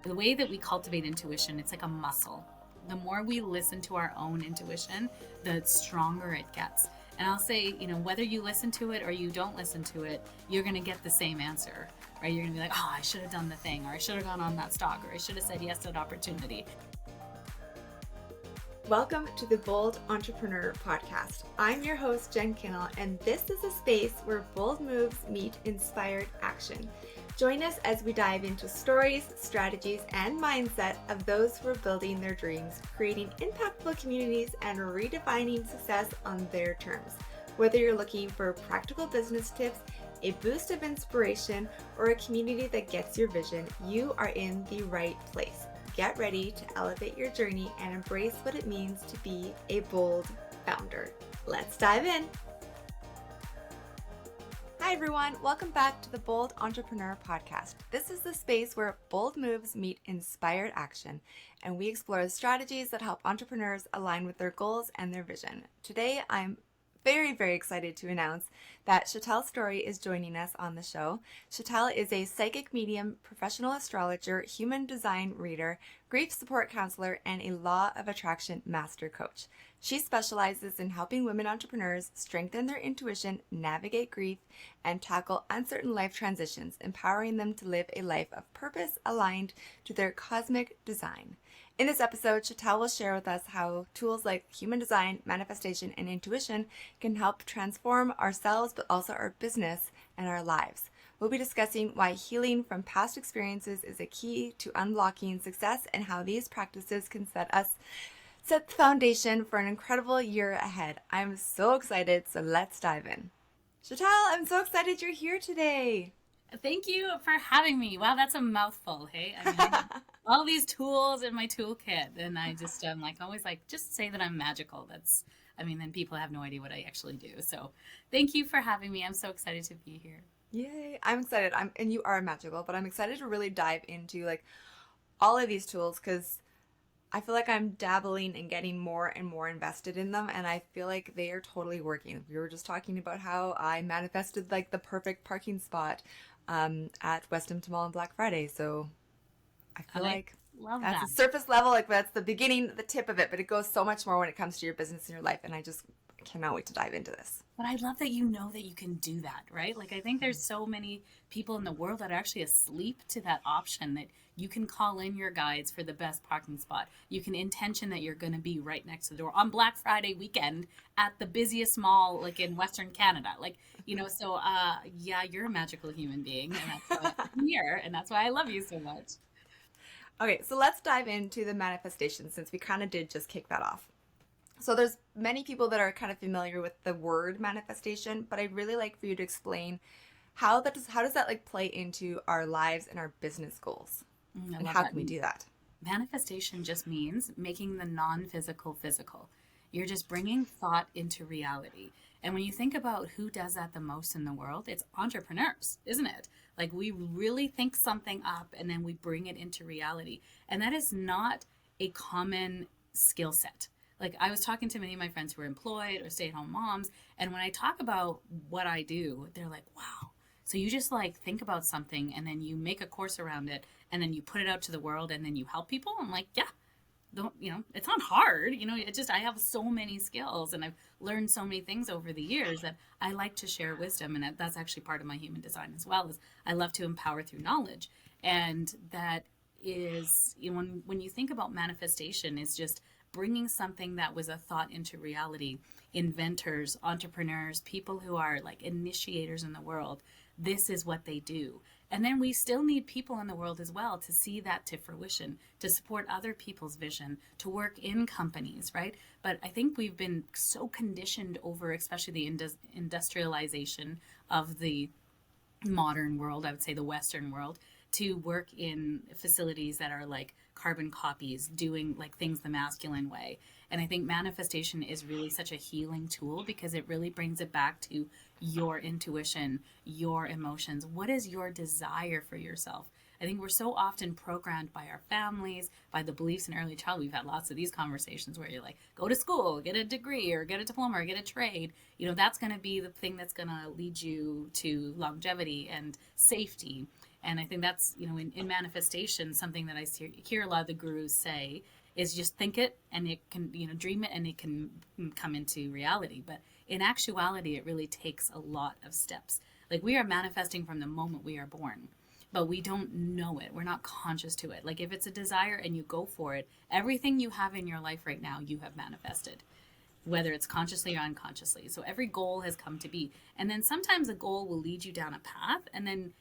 The way that we cultivate intuition, it's like a muscle. The more we listen to our own intuition, the stronger it gets. And I'll say, whether you listen to it or you don't listen to it, you're going to get the same answer, right? You're going to be like, oh, I should have done the thing, or I should have gone on that stock, or I should have said yes to that opportunity. Welcome to the Bold Entrepreneur Podcast. I'm your host, Jen Kinal, and this is a space where bold moves meet inspired action. Join us as we dive into stories, strategies, and mindset of those who are building their dreams, creating impactful communities, and redefining success on their terms. Whether you're looking for practical business tips, a boost of inspiration, or a community that gets your vision, you are in the right place. Get ready to elevate your journey and embrace what it means to be a bold founder. Let's dive in. Hi everyone, welcome back to the Bold Entrepreneur Podcast. This is the space where bold moves meet inspired action, and we explore the strategies that help entrepreneurs align with their goals and their vision. Today, I'm very excited to announce that Sheetal Story is joining us on the show. Sheetal is a psychic medium, professional astrologer, human design reader, grief support counselor, and a law of attraction master coach. She specializes in helping women entrepreneurs strengthen their intuition, navigate grief, and tackle uncertain life transitions, empowering them to live a life of purpose aligned to their cosmic design. In this episode, Sheetal will share with us how tools like human design, manifestation, and intuition can help transform ourselves, but also our business and our lives. We'll be discussing why healing from past experiences is a key to unlocking success and how these practices can set the foundation for an incredible year ahead. I'm so excited, so let's dive in. Sheetal, I'm so excited you're here today. Thank you for having me. Wow, that's a mouthful, hey? I have all these tools in my toolkit, and I'm always like, just say that I'm magical. Then people have no idea what I actually do. So thank you for having me. I'm so excited to be here. Yay, I'm excited. And you are magical, but I'm excited to really dive into all of these tools because I feel like I'm dabbling and getting more and more invested in them, and I feel like they are totally working. We were just talking about how I manifested the perfect parking spot at Westhampton Mall on Black Friday, so I feel love that's that. a surface level, that's the beginning, the tip of it, but it goes so much more when it comes to your business and your life, and I just cannot wait to dive into this. But I love that you know that you can do that, right? I think there's so many people in the world that are actually asleep to that option that you can call in your guides for the best parking spot. You can intention that you're going to be right next to the door on Black Friday weekend at the busiest mall, in Western Canada. Yeah, you're a magical human being, and that's why I'm here, and that's why I love you so much. Okay, so let's dive into the manifestation since we kind of did just kick that off. So there's many people that are kind of familiar with the word manifestation, but I'd really like for you to explain how does that play into our lives and our business goals, and how can we do that? Manifestation just means making the non-physical physical. You're just bringing thought into reality. And when you think about who does that the most in the world, it's entrepreneurs, isn't it? We really think something up and then we bring it into reality. And that is not a common skill set. I was talking to many of my friends who are employed or stay-at-home moms, and when I talk about what I do, they're like, wow. So you just think about something and then you make a course around it and then you put it out to the world and then you help people? I'm like, yeah. It's not hard. I have so many skills and I've learned so many things over the years that I like to share wisdom. And that's actually part of my human design as well, is I love to empower through knowledge. And that is, when you think about manifestation, is just bringing something that was a thought into reality. Inventors, entrepreneurs, people who are initiators in the world, this is what they do. And then we still need people in the world as well to see that to fruition, to support other people's vision, to work in companies, right? But I think we've been so conditioned over, especially the industrialization of the modern world, I would say the Western world, to work in facilities that are carbon copies, doing things the masculine way. And I think manifestation is really such a healing tool because it really brings it back to your intuition, your emotions. What is your desire for yourself? I think we're so often programmed by our families, by the beliefs in early childhood. We've had lots of these conversations where you're go to school, get a degree or get a diploma or get a trade. That's going to be the thing that's going to lead you to longevity and safety. And I think that's, in manifestation, something that I hear a lot of the gurus say is just think it and it can, dream it and it can come into reality. But in actuality, it really takes a lot of steps. Like we are manifesting from the moment we are born, but we don't know it. We're not conscious to it. Like if it's a desire and you go for it, everything you have in your life right now, you have manifested, whether it's consciously or unconsciously. So every goal has come to be. And then sometimes a goal will lead you down a path, and then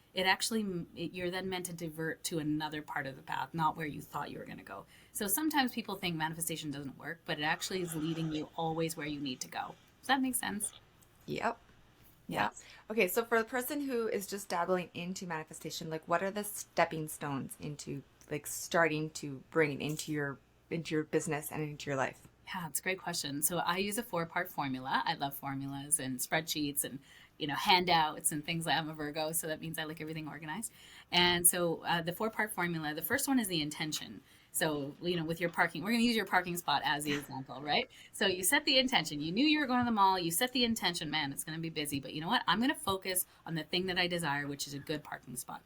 you're then meant to divert to another part of the path, not where you thought you were going to go. So sometimes people think manifestation doesn't work, but it actually is leading you always where you need to go. Does that make sense? Yep. Yeah. Yeah. Okay, so for the person who is just dabbling into manifestation, like what are the stepping stones into like starting to bring it into your business and into your life? Yeah, it's a great question. So I use a 4-part formula. I love formulas and spreadsheets and handouts and things. I'm a Virgo, so that means I like everything organized. And so the 4-part formula. The first one is the intention. So with your parking, we're going to use your parking spot as the example, right? So you set the intention. You knew you were going to the mall. You set the intention. Man, it's going to be busy, but you know what? I'm going to focus on the thing that I desire, which is a good parking spot.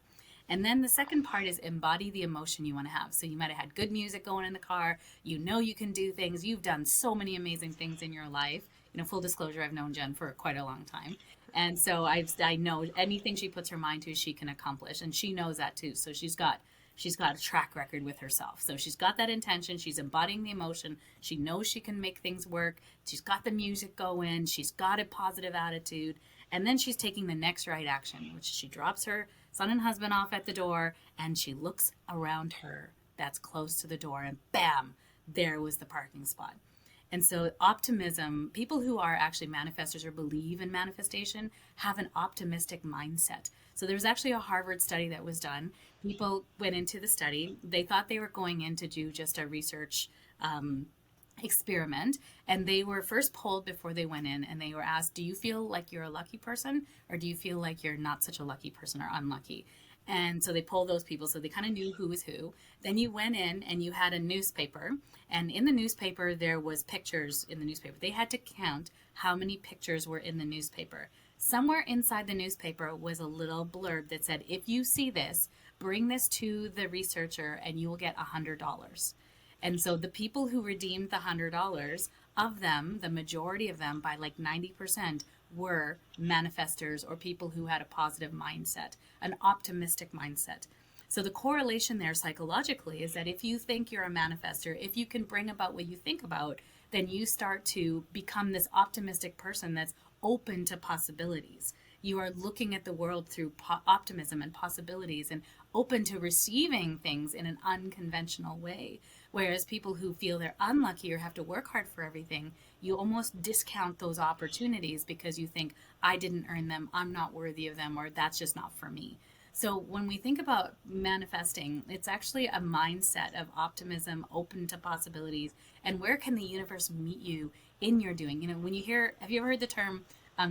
And then the second part is embody the emotion you want to have. So you might have had good music going in the car. You know you can do things. You've done so many amazing things in your life. Full disclosure, I've known Jen for quite a long time. And so I know anything she puts her mind to, she can accomplish. And she knows that too. So she's got a track record with herself. So she's got that intention. She's embodying the emotion. She knows she can make things work. She's got the music going. She's got a positive attitude. And then she's taking the next right action, which she drops her son and husband off at the door and she looks around her that's close to the door and bam, there was the parking spot. And so optimism, people who are actually manifestors or believe in manifestation have an optimistic mindset. So there's actually a Harvard study that was done. People went into the study. They thought they were going in to do just a research experiment, and they were first polled before they went in, and they were asked, do you feel like you're a lucky person, or do you feel like you're not such a lucky person or unlucky? And so they polled those people, so they kind of knew who was who. Then you went in and you had a newspaper, and in the newspaper there was pictures in the newspaper. They had to count how many pictures were in the newspaper. Somewhere inside the newspaper was a little blurb that said, if you see this, bring this to the researcher and you will get $100. And so the people who redeemed the $100, of them, the majority of them, by like 90%, were manifestors or people who had a positive mindset, an optimistic mindset. So the correlation there psychologically is that if you think you're a manifestor, if you can bring about what you think about, then you start to become this optimistic person that's open to possibilities. You are looking at the world through optimism and possibilities and open to receiving things in an unconventional way. Whereas people who feel they're unlucky or have to work hard for everything, you almost discount those opportunities because you think, I didn't earn them, I'm not worthy of them, or that's just not for me. So when we think about manifesting, it's actually a mindset of optimism, open to possibilities, and where can the universe meet you in your doing? When you hear, have you ever heard the term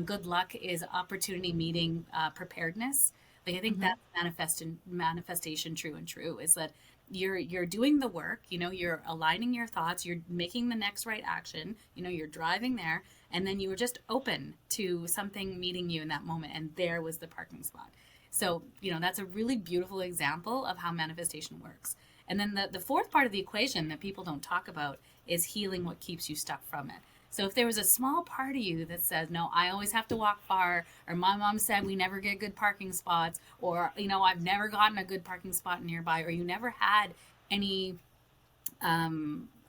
good luck is opportunity meeting preparedness? Like I think Mm-hmm. that's manifestation true and true is that you're doing the work, you're aligning your thoughts, you're making the next right action, you're driving there, and then you were just open to something meeting you in that moment, and there was the parking spot. So that's a really beautiful example of how manifestation works. And then the fourth part of the equation that people don't talk about is healing what keeps you stuck from it. So if there was a small part of you that says, no, I always have to walk far, or my mom said we never get good parking spots, or, I've never gotten a good parking spot nearby, or you never had any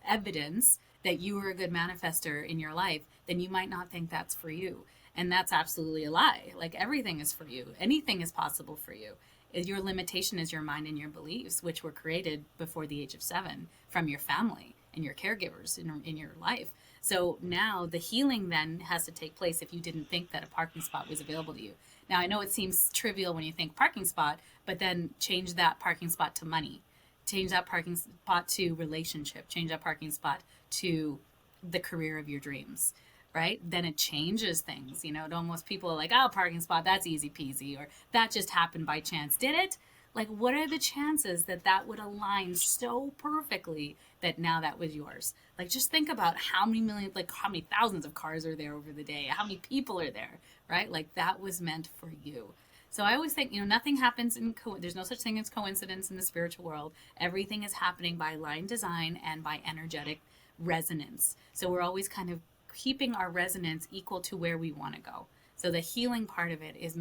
evidence that you were a good manifester in your life, then you might not think that's for you. And that's absolutely a lie. Like everything is for you. Anything is possible for you. Your limitation is your mind and your beliefs, which were created before the age of 7 from your family and your caregivers in your life. So now the healing then has to take place if you didn't think that a parking spot was available to you. Now I know it seems trivial when you think parking spot, but then change that parking spot to money. Change that parking spot to relationship. Change that parking spot to the career of your dreams, right? Then it changes things. It almost people are like, oh, parking spot, that's easy peasy, or that just happened by chance. Did it? Like, what are the chances that that would align so perfectly that now that was yours? Like, just think about how many millions, like how many thousands of cars are there over the day, how many people are there, right? Like that was meant for you. So I always think, nothing happens there's no such thing as coincidence in the spiritual world. Everything is happening by line design and by energetic resonance. So we're always kind of keeping our resonance equal to where we want to go. So the healing part of it is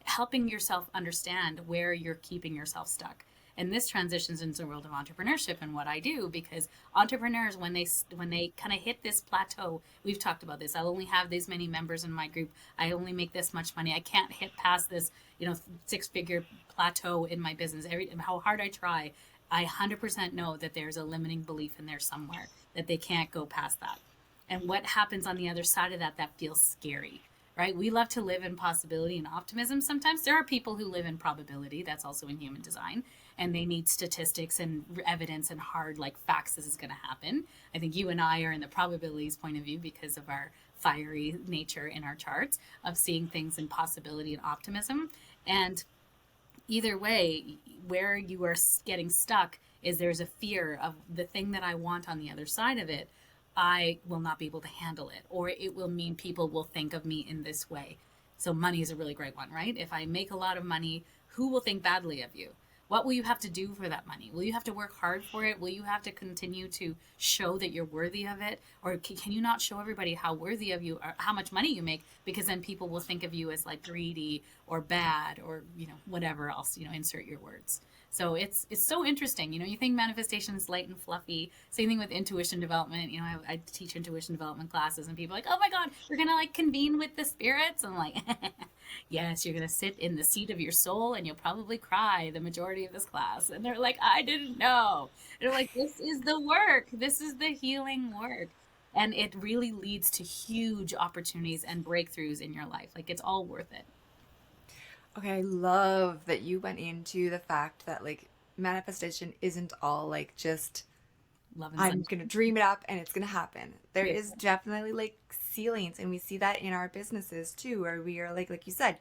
helping yourself understand where you're keeping yourself stuck. And this transitions into the world of entrepreneurship and what I do, because entrepreneurs, when they kind of hit this plateau, we've talked about this. I'll only have these many members in my group. I only make this much money. I can't hit past this, 6-figure plateau in my business. How hard I try, I 100% know that there's a limiting belief in there somewhere that they can't go past that. And what happens on the other side of that feels scary, right? We love to live in possibility and optimism. Sometimes there are people who live in probability. That's also in human design. And they need statistics and evidence and hard, like, facts this is going to happen. I think you and I are in the probabilities point of view because of our fiery nature in our charts of seeing things in possibility and optimism. And either way, where you are getting stuck is there's a fear of the thing that I want on the other side of it. I will not be able to handle it, or it will mean people will think of me in this way. So money is a really great one, right? If I make a lot of money, who will think badly of you? What will you have to do for that money? Will you have to work hard for it? Will you have to continue to show that you're worthy of it? Or can you not show everybody how worthy of you or how much money you make? Because then people will think of you as like greedy or bad or, whatever else, insert your words. So it's so interesting. You think manifestation is light and fluffy. Same thing with intuition development. I teach intuition development classes, and people are like, oh my God, you're going to like convene with the spirits. I'm like, yes, you're going to sit in the seat of your soul and you'll probably cry the majority of this class. And they're like, I didn't know. And they're like, this is the work. This is the healing work. And it really leads to huge opportunities and breakthroughs in your life. Like, it's all worth it. Okay, I love that you went into the fact that like manifestation isn't all like just Love and I'm sunshine. gonna dream it up and it's gonna happen. There Yeah. is definitely like ceilings, and we see that in our businesses too, where we are like you said,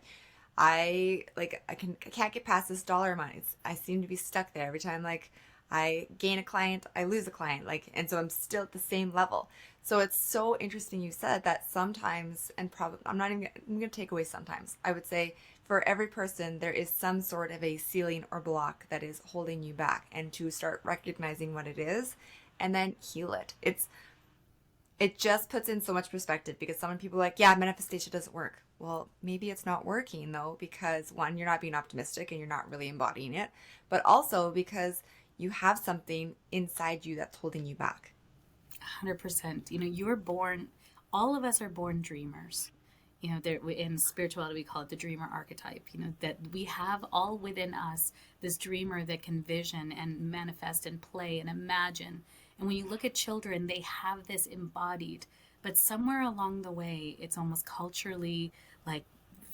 I can't get past this dollar amount. I seem to be stuck there every time. Like I gain a client, I lose a client. Like, and so I'm still at the same level. So it's so interesting you said that sometimes, and probably I'm gonna take away sometimes. I would say for every person there is some sort of a ceiling or block that is holding you back, and to start recognizing what it is and then heal it. It just puts in so much perspective, because some people are like, yeah, manifestation doesn't work. Well, maybe it's not working though, because one, you're not being optimistic and you're not really embodying it, but also because you have something inside you that's holding you back. 100%. You're born, all of us are born dreamers. There in spirituality we call it the dreamer archetype. That we have all within us this dreamer that can vision and manifest and play and imagine. And when you look at children, they have this embodied, but somewhere along the way, it's almost culturally like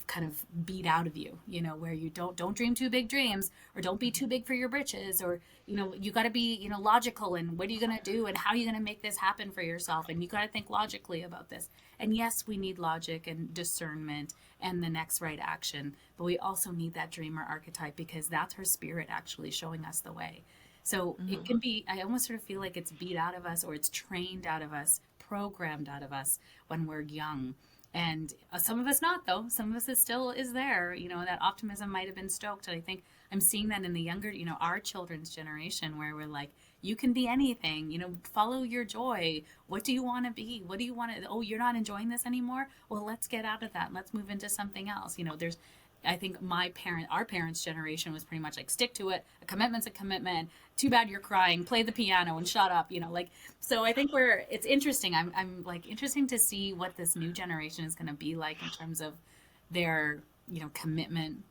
kind of beat out of you, where you don't dream too big dreams, or don't be too big for your britches, or you got to be logical, and what are you going to do, and how are you going to make this happen for yourself, and you got to think logically about this. And yes, we need logic and discernment and the next right action, but we also need that dreamer archetype, because that's her spirit actually showing us the way. So it can be, I almost sort of feel like it's beat out of us, or it's trained out of us, programmed out of us when we're young. And some of us not, though. Some of us still is there. That optimism might have been stoked. And I think I'm seeing that in the younger, our children's generation, where we're like, you can be anything, follow your joy. What do you want to be? What do you want to, oh, you're not enjoying this anymore? Well, let's get out of that. Let's move into something else. I think our parents' generation was pretty much like, stick to it. A commitment's a commitment. Too bad you're crying. Play the piano and shut up. So I think it's interesting. I'm like interesting to see what this new generation is going to be like in terms of their, commitment,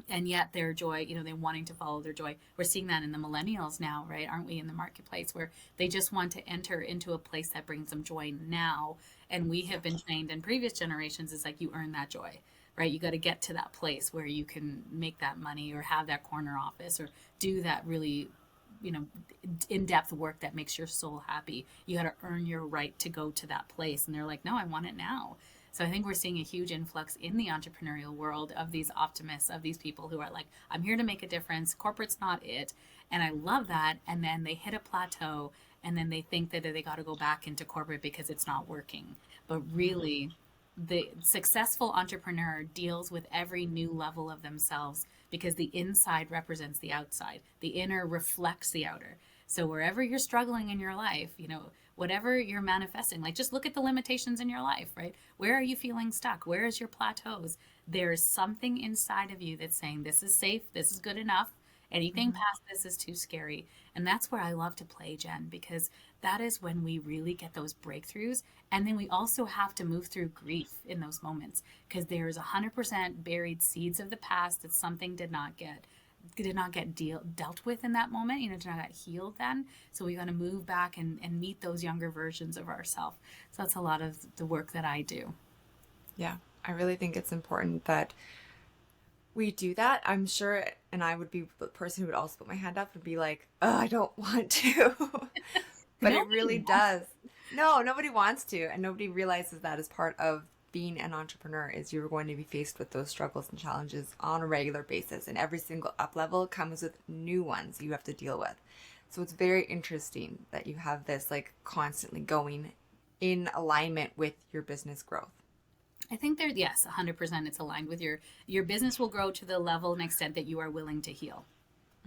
and yet their joy, they wanting to follow their joy. We're seeing that in the millennials now, right? Aren't we, in the marketplace, where they just want to enter into a place that brings them joy now. And we have been trained in previous generations, it's like you earn that joy, right? You got to get to that place where you can make that money, or have that corner office, or do that really, in-depth work that makes your soul happy. You got to earn your right to go to that place. And they're like, no, I want it now. So I think we're seeing a huge influx in the entrepreneurial world of these optimists, of these people who are like, I'm here to make a difference. Corporate's not it. And I love that. And then they hit a plateau, and then they think that they got to go back into corporate because it's not working. But really, the successful entrepreneur deals with every new level of themselves because the inside represents the outside. The inner reflects the outer. So wherever you're struggling in your life, whatever you're manifesting, like just look at the limitations in your life, right? Where are you feeling stuck? Where is your plateaus? There's something inside of you that's saying, this is safe, this is good enough. Anything Mhm. past this is too scary. And that's where I love to play, Jen, because that is when we really get those breakthroughs. And then we also have to move through grief in those moments because there's 100% buried seeds of the past that something dealt with in that moment, did not get healed then. So we got to move back and meet those younger versions of ourselves. So that's a lot of the work that I do. Yeah, I really think it's important that we do that. I'm sure, and I would be the person who would also put my hand up and be like, oh, I don't want to. But it Nobody really wants. does. No, nobody wants to, and nobody realizes that as part of being an entrepreneur is you're going to be faced with those struggles and challenges on a regular basis, and every single up level comes with new ones you have to deal with. So it's very interesting that you have this like constantly going in alignment with your business growth. I think there, yes, 100% it's aligned with your business will grow to the level and extent that you are willing to heal.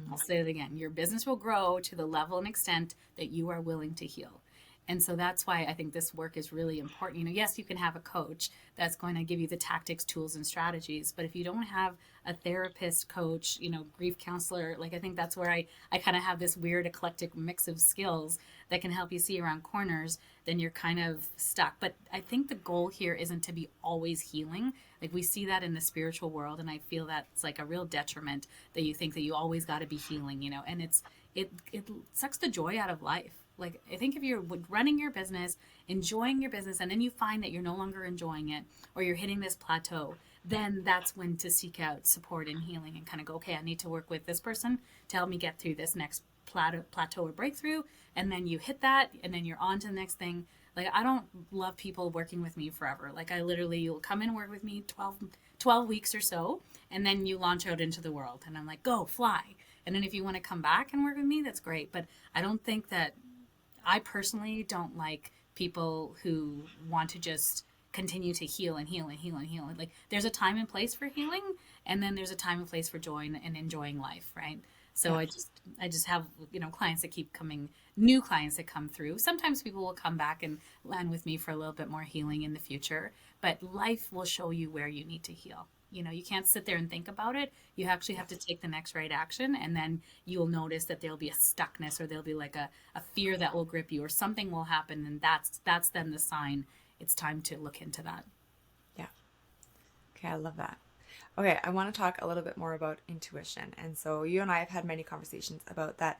I'll say it again. Your business will grow to the level and extent that you are willing to heal. And so that's why I think this work is really important. Yes, you can have a coach that's going to give you the tactics, tools, and strategies. But if you don't have a therapist, coach, grief counselor, like I think that's where I kind of have this weird eclectic mix of skills that can help you see around corners, then you're kind of stuck. But I think the goal here isn't to be always healing. Like we see that in the spiritual world, and I feel that's like a real detriment that you think that you always got to be healing, and it sucks the joy out of life. Like I think if you're running your business, enjoying your business, and then you find that you're no longer enjoying it or you're hitting this plateau, then that's when to seek out support and healing and kind of go, okay, I need to work with this person to help me get through this next plateau or breakthrough. And then you hit that and then you're on to the next thing. Like I don't love people working with me forever. Like I literally, you'll come and work with me 12 weeks or so, and then you launch out into the world. And I'm like, go fly. And then if you want to come back and work with me, that's great. But I don't think that I personally don't like people who want to just continue to heal and heal and heal and heal. Like there's a time and place for healing, and then there's a time and place for joy and enjoying life, right? So Yeah. I just have clients that keep coming, new clients that come through. Sometimes people will come back and land with me for a little bit more healing in the future, but life will show you where you need to heal. You can't sit there and think about it. You actually have to take the next right action, and then you'll notice that there'll be a stuckness or there'll be like a fear that will grip you or something will happen, and that's then the sign it's time to look into that. Yeah. Okay, I love that. Okay, I want to talk a little bit more about intuition. And so you and I have had many conversations about that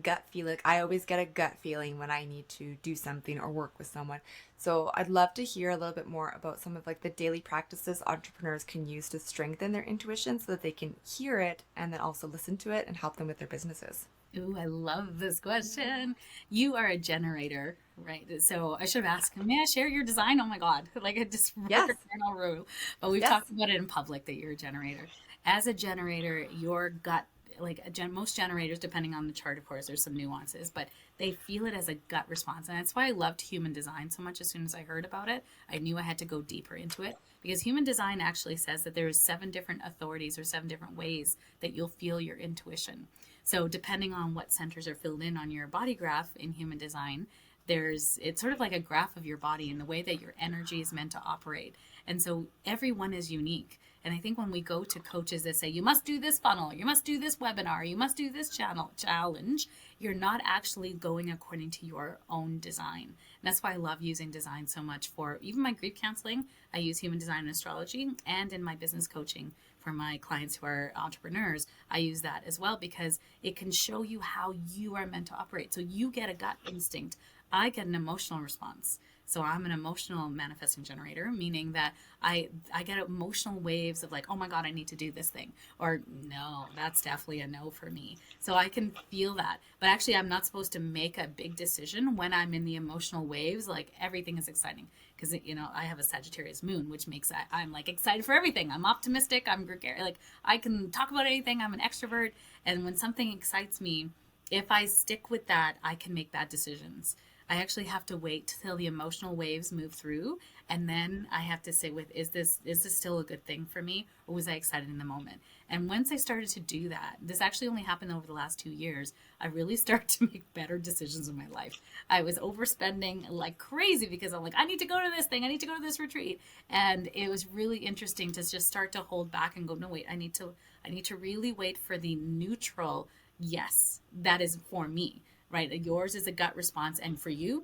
gut feeling. I always get a gut feeling when I need to do something or work with someone. So I'd love to hear a little bit more about some of like the daily practices entrepreneurs can use to strengthen their intuition so that they can hear it and then also listen to it and help them with their businesses. Ooh, I love this question. You are a generator, right? So I should have asked, may I share your design? Oh my God, like I just broke Yes. a cardinal rule. But we've Yes. talked about it in public that you're a generator. As a generator, your gut, like most generators, depending on the chart, of course, there's some nuances, but they feel it as a gut response. And that's why I loved human design so much. As soon as I heard about it, I knew I had to go deeper into it because human design actually says that there's 7 different authorities or 7 different ways that you'll feel your intuition. So depending on what centers are filled in on your body graph in human design, it's sort of like a graph of your body and the way that your energy is meant to operate. And so everyone is unique. And I think when we go to coaches that say, you must do this funnel, you must do this webinar, you must do this channel challenge, you're not actually going according to your own design. And that's why I love using design so much for even my grief counseling. I use human design and astrology, and in my business coaching for my clients who are entrepreneurs, I use that as well because it can show you how you are meant to operate. So you get a gut instinct. I get an emotional response. So I'm an emotional manifesting generator, meaning that I get emotional waves of like, oh my God, I need to do this thing. Or no, that's definitely a no for me. So I can feel that. But actually, I'm not supposed to make a big decision when I'm in the emotional waves. Like everything is exciting because, I have a Sagittarius moon, which makes I'm like excited for everything. I'm optimistic. I'm gregarious. Like I can talk about anything. I'm an extrovert. And when something excites me, if I stick with that, I can make bad decisions. I actually have to wait till the emotional waves move through, and then I have to say, with, is this still a good thing for me, or was I excited in the moment? And once I started to do that, this actually only happened over the last 2 years, I really started to make better decisions in my life. I was overspending like crazy because I'm like, I need to go to this thing, I need to go to this retreat. And it was really interesting to just start to hold back and go, no, wait, I need to really wait for the neutral yes, that is for me, right? Yours is a gut response, and for you,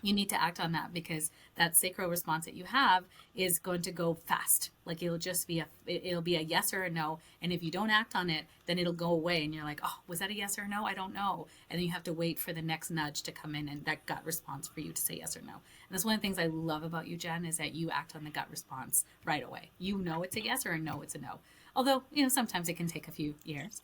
you need to act on that, because that sacral response that you have is going to go fast. Like it'll be a yes or a no, and if you don't act on it, then it'll go away and you're like, oh, was that a yes or no? I don't know. And then you have to wait for the next nudge to come in, and that gut response for you to say yes or no. And that's one of the things I love about you, Jen, is that you act on the gut response right away. You know it's a yes, or a no it's a no. Although, sometimes it can take a few years,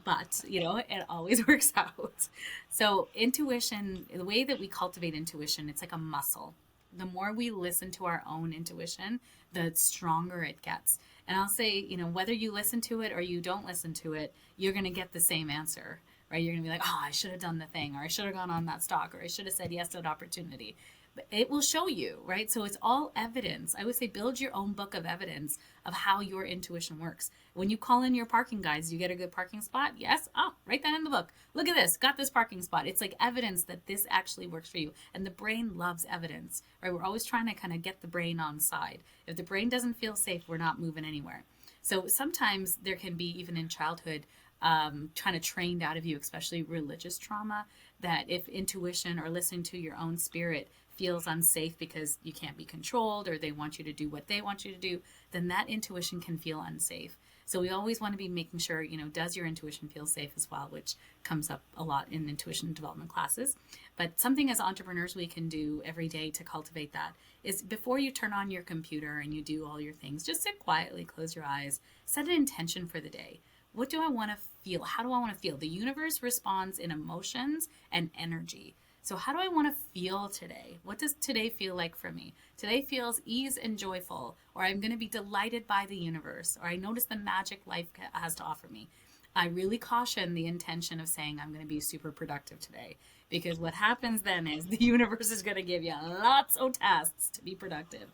but it always works out. So intuition, the way that we cultivate intuition, it's like a muscle. The more we listen to our own intuition, the stronger it gets. And I'll say, whether you listen to it or you don't listen to it, you're going to get the same answer, right? You're going to be like, oh, I should have done the thing, or I should have gone on that stock, or I should have said yes to that opportunity. But it will show you, right? So it's all evidence. I would say build your own book of evidence of how your intuition works. When you call in your parking guides, you get a good parking spot? Yes? Oh, write that in the book. Look at this, got this parking spot. It's like evidence that this actually works for you. And the brain loves evidence, right? We're always trying to kind of get the brain on side. If the brain doesn't feel safe, we're not moving anywhere. So sometimes there can be, even in childhood, kind of trained out of you, especially religious trauma, that if intuition or listening to your own spirit feels unsafe because you can't be controlled, or they want you to do what they want you to do, then that intuition can feel unsafe. So we always want to be making sure, does your intuition feel safe as well, which comes up a lot in intuition development classes. But something as entrepreneurs we can do every day to cultivate that is, before you turn on your computer and you do all your things, just sit quietly, close your eyes, set an intention for the day. What do I want to feel? How do I want to feel? The universe responds in emotions and energy. So how do I want to feel today? What does today feel like for me? Today feels ease and joyful, or I'm going to be delighted by the universe, or I notice the magic life has to offer me. I really caution the intention of saying I'm going to be super productive today, because what happens then is the universe is going to give you lots of tasks to be productive,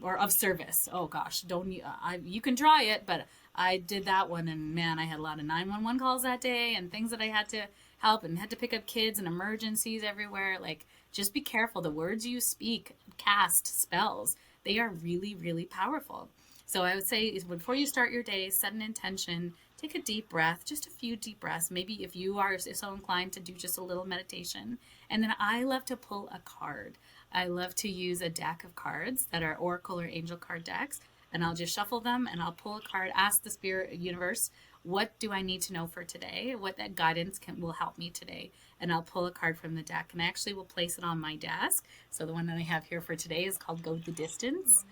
or of service. Oh gosh, don't you? You can try it, but I did that one, and man, I had a lot of 911 calls that day, and things that I had to help, and had to pick up kids, and emergencies everywhere. Like, just be careful. The words you speak, cast spells, they are really, really powerful. So I would say, is before you start your day, set an intention, take a deep breath, just a few deep breaths. Maybe if you are so inclined to do just a little meditation. And then I love to pull a card. I love to use a deck of cards that are oracle or angel card decks, and I'll just shuffle them, and I'll pull a card, ask the spirit universe, what do I need to know for today? What that guidance will help me today? And I'll pull a card from the deck, and I actually will place it on my desk. So the one that I have here for today is called Go the Distance,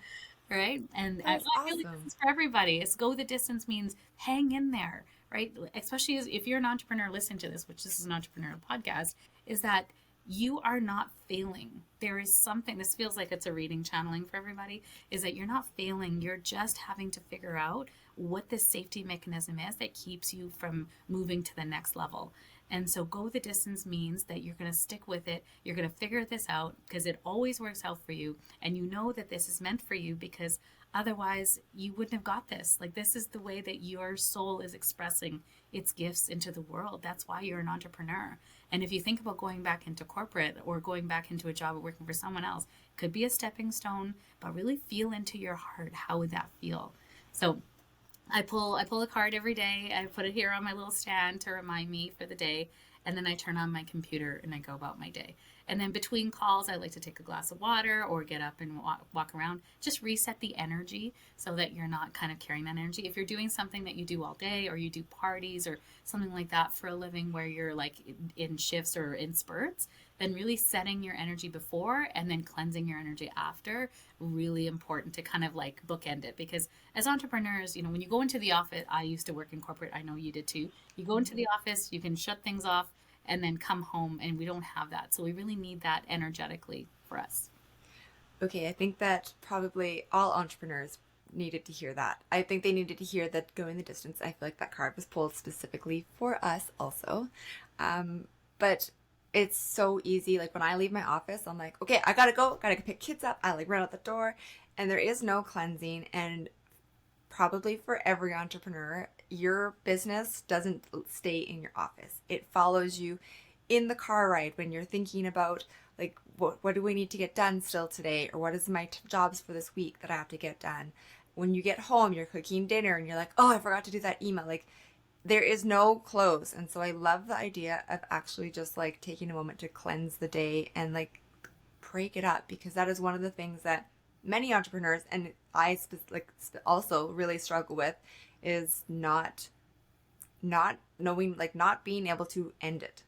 right? And That's I feel like this awesome. is for everybody. It's go the distance means hang in there, right? Especially if you're an entrepreneur listening to this, which this is an entrepreneurial podcast, is that you are not failing. There is something, this feels like it's a reading channeling for everybody, is that you're not failing. You're just having to figure out what the safety mechanism is that keeps you from moving to the next level. And so go the distance means that you're going to stick with it. You're going to figure this out, because it always works out for you. And you know that this is meant for you, because otherwise you wouldn't have got this. Like, this is the way that your soul is expressing its gifts into the world. That's why you're an entrepreneur. And if you think about going back into corporate, or going back into a job or working for someone else, it could be a stepping stone, but really feel into your heart. How would that feel? So I pull a card every day. I put it here on my little stand to remind me for the day, and then I turn on my computer and I go about my day. And then between calls, I like to take a glass of water or get up and walk around. Just reset the energy so that you're not kind of carrying that energy. If you're doing something that you do all day, or you do parties or something like that for a living, where you're like in shifts or in spurts, then really setting your energy before and then cleansing your energy after, really important to kind of like bookend it. Because as entrepreneurs, when you go into the office, I used to work in corporate, I know you did too. You go into the office, you can shut things off and then come home, and we don't have that. So we really need that energetically for us. Okay, I think that probably all entrepreneurs needed to hear that. I think they needed to hear that going the distance. I feel like that card was pulled specifically for us also. But It's so easy. Like when I leave my office, I'm like, okay, I gotta go, gotta pick kids up. I like run out the door, and there is no cleansing. And probably for every entrepreneur, your business doesn't stay in your office. It follows you in the car ride when you're thinking about like what do we need to get done still today, or what is my jobs for this week that I have to get done. When you get home, you're cooking dinner and you're like, oh, I forgot to do that email. Like there is no close. And so I love the idea of actually just like taking a moment to cleanse the day and like break it up, because that is one of the things that many entrepreneurs and I also really struggle with is not knowing, like not being able to end it.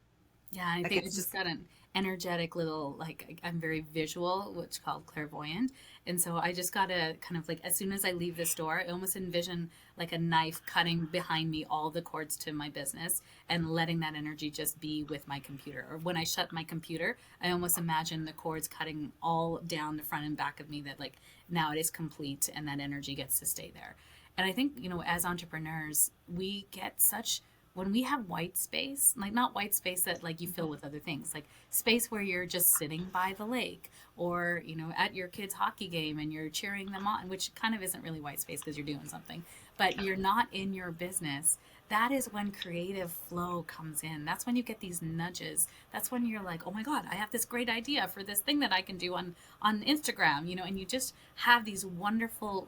Yeah, I Like think I it's just just got an energetic little, like, I'm very visual, what's called clairvoyant. And so I just got to kind of like, as soon as I leave this door, I almost envision like a knife cutting behind me all the cords to my business and letting that energy just be with my computer. Or when I shut my computer, I almost imagine the cords cutting all down the front and back of me, that like now it is complete and that energy gets to stay there. And I think, as entrepreneurs, we get such, when we have white space, like not white space that like you fill with other things, like space where you're just sitting by the lake, or at your kids hockey game and you're cheering them on, which kind of isn't really white space because you're doing something, but you're not in your business. That is when creative flow comes in. That's when you get these nudges. That's when you're like, oh my god, I have this great idea for this thing that I can do on Instagram, and you just have these wonderful,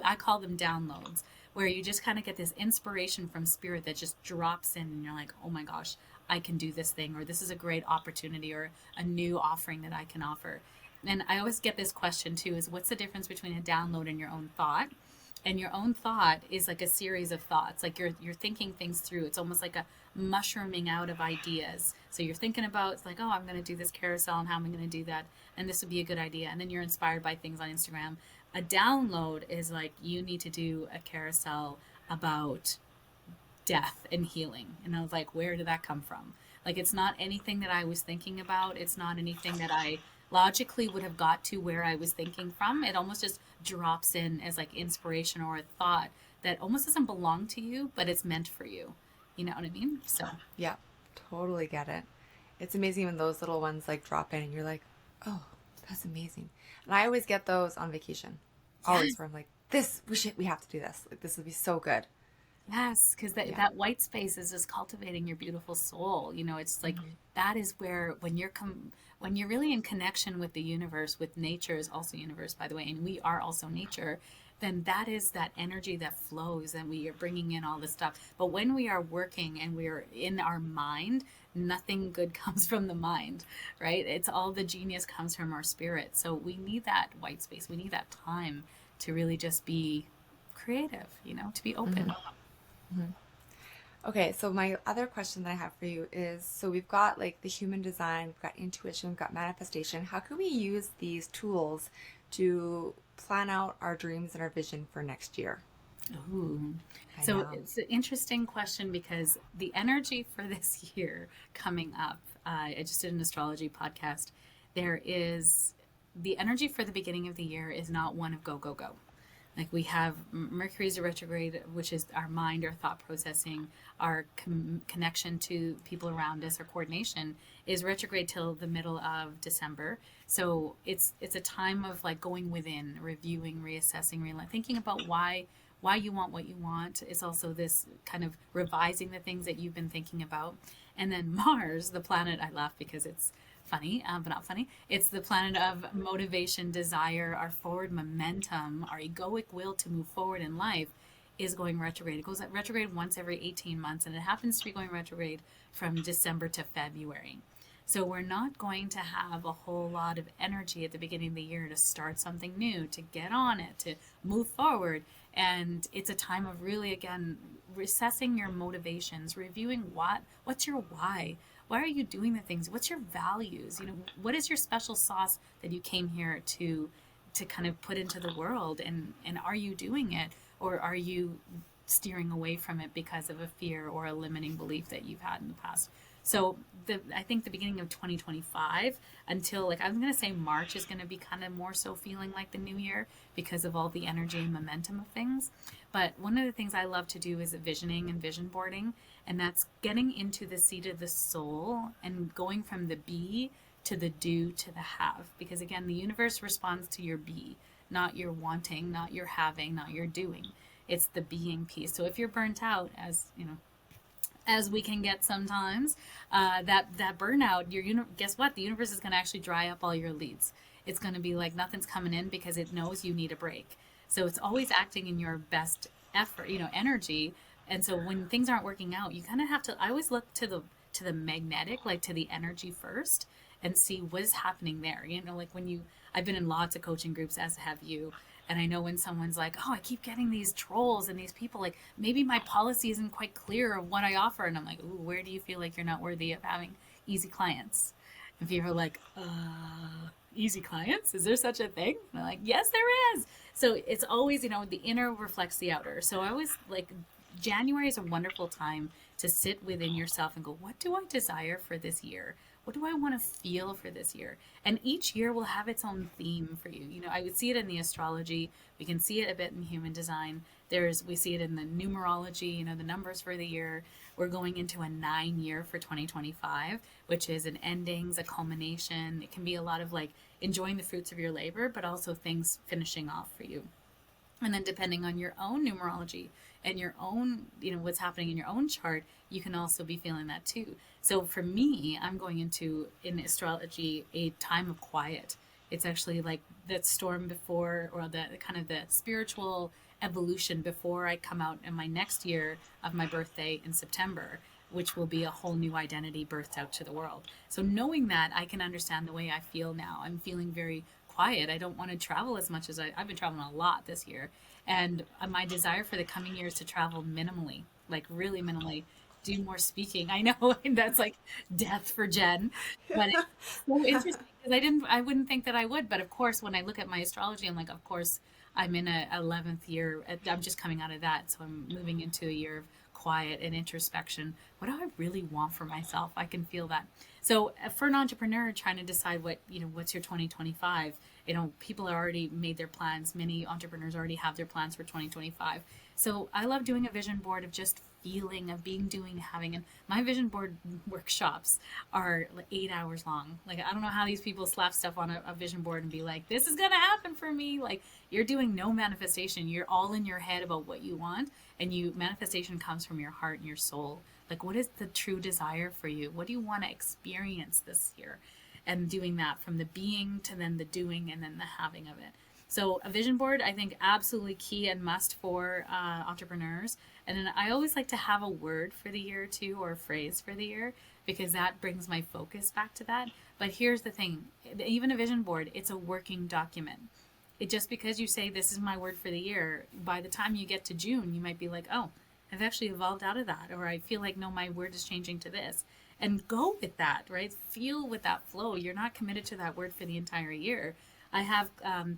I call them downloads, where you just kind of get this inspiration from spirit that just drops in, and you're like, oh my gosh, I can do this thing, or this is a great opportunity, or a new offering that I can offer. And I always get this question too, is what's the difference between a download and your own thought? And your own thought is like a series of thoughts, like you're thinking things through. It's almost like a mushrooming out of ideas. So you're thinking about, it's like, oh, I'm going to do this carousel and how am I going to do that, and this would be a good idea, and then you're inspired by things on Instagram. A download is like, you need to do a carousel about death and healing. And I was like, where did that come from? Like, it's not anything that I was thinking about. It's not anything that I logically would have got to where I was thinking from. It almost just drops in as like inspiration or a thought that almost doesn't belong to you, but it's meant for you. You know what I mean? So, Yeah, totally get it. It's amazing when those little ones like drop in and you're like, oh, that's amazing. And I always get those on vacation. Always, yes, where I'm like, we have to do this. Like this would be so good. yes, because Yeah. that white space is just cultivating your beautiful soul. It's like Hmm. that is where, when you're really in connection with the universe, with nature is also universe, by the way, and we are also nature. Then that is that energy that flows, and we are bringing in all this stuff. But when we are working and we are in our mind, nothing good comes from the mind, right? It's all, the genius comes from our spirit. So we need that white space. We need that time to really just be creative, to be open. Okay, so my other question that I have for you is, so we've got like the human design, we've got intuition, we've got manifestation. How can we use these tools to plan out our dreams and our vision for next year? Ooh. I So know. it's an interesting question, because the energy for this year coming up, I just did an astrology podcast. There is, the energy for the beginning of the year is not one of go, go, go. Like, we have Mercury's a retrograde, which is our mind, our thought processing, our connection to people around us, our coordination is retrograde till the middle of December. So it's a time of like going within, reviewing, reassessing, thinking about why you want what you want. It's also this kind of revising the things that you've been thinking about. And then Mars, the planet, I laugh because it's funny, but not funny. It's the planet of motivation, desire, our forward momentum, our egoic will to move forward in life is going retrograde. It goes retrograde once every 18 months, and it happens to be going retrograde from December to February. So we're not going to have a whole lot of energy at the beginning of the year to start something new, to get on it, to move forward. And it's a time of really, again, assessing your motivations, reviewing what's your why. Why are you doing the things? What's your values? What is your special sauce that you came here to kind of put into the world, and are you doing it, or are you steering away from it because of a fear or a limiting belief that you've had in the past. So I think the beginning of 2025 until like I'm going to say March is going to be kind of more so feeling like the new year because of all the energy and momentum of things. But one of the things I love to do is visioning and vision boarding, and that's getting into the seat of the soul and going from the be to the do to the have. Because again, the universe responds to your be, not your wanting, not your having, not your doing. It's the being piece. So if you're burnt out, as you know, as we can get sometimes, that burnout, guess what? The universe is going to actually dry up all your leads. It's going to be like nothing's coming in because it knows you need a break. So it's always acting in your best effort, energy. And so when things aren't working out, you kind of have to. I always look to the magnetic, like to the energy first, and see what is happening there. Like when I've been in lots of coaching groups, as have you, and I know when someone's like, oh, I keep getting these trolls and these people, like maybe my policy isn't quite clear of what I offer. And I'm like, ooh, where do you feel like you're not worthy of having easy clients? And people are like, easy clients? Is there such a thing? And I'm like, yes, there is. So it's always, the inner reflects the outer. So I always like January is a wonderful time to sit within yourself and go, what do I desire for this year? What do I want to feel for this year? And each year will have its own theme for you. I would see it in the astrology. We can see it a bit in human design. We see it in the numerology, the numbers for the year. We're going into a 9-year for 2025, which is an endings, a culmination. It can be a lot of like enjoying the fruits of your labor, but also things finishing off for you. And then depending on your own numerology and your own, what's happening in your own chart, you can also be feeling that too. So for me, I'm going into, in astrology, a time of quiet. It's actually like that storm before, or the kind of the spiritual evolution before I come out in my next year of my birthday in September, which will be a whole new identity birthed out to the world. So knowing that, I can understand the way I feel now. I'm feeling very quiet. I don't want to travel as much as I've been traveling a lot this year. And my desire for the coming year is to travel minimally, like really minimally, do more speaking. I know that's like death for Jen, but it's so interesting because I wouldn't think that I would. But of course, when I look at my astrology, I'm like, of course, I'm in a 11th year. I'm just coming out of that. So I'm moving into a year of quiet and introspection. What do I really want for myself? I can feel that. So for an entrepreneur trying to decide what's your 2025, people are already made their plans. Many entrepreneurs already have their plans for 2025. So I love doing a vision board of just feeling, of being, doing, having. And my vision board workshops are like 8 hours long. Like, I don't know how these people slap stuff on a vision board and be like, this is going to happen for me. Like, you're doing no manifestation. You're all in your head about what you want. And manifestation comes from your heart and your soul. Like, what is the true desire for you? What do you want to experience this year? And doing that from the being to then the doing and then the having of it. So a vision board, I think, absolutely key and must for entrepreneurs. And then I always like to have a word for the year too, or a phrase for the year, because that brings my focus back to that. But here's the thing, even a vision board, it's a working document. Just because you say this is my word for the year, by the time you get to June, you might be like, oh, I've actually evolved out of that, or I feel like, no, my word is changing to this. And go with that, right? Feel with that flow. You're not committed to that word for the entire year. I have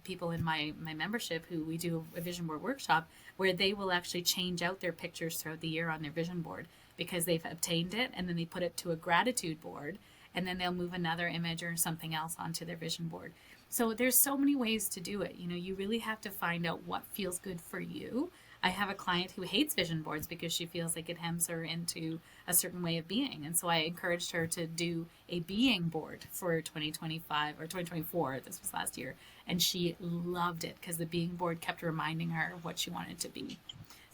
people in my membership who we do a vision board workshop where they will actually change out their pictures throughout the year on their vision board because they've obtained it, and then they put it to a gratitude board, and then they'll move another image or something else onto their vision board. So there's so many ways to do it. You really have to find out what feels good for you. I have a client who hates vision boards because she feels like it hems her into a certain way of being. And so I encouraged her to do a being board for 2025 or 2024. This was last year. And she loved it because the being board kept reminding her of what she wanted to be.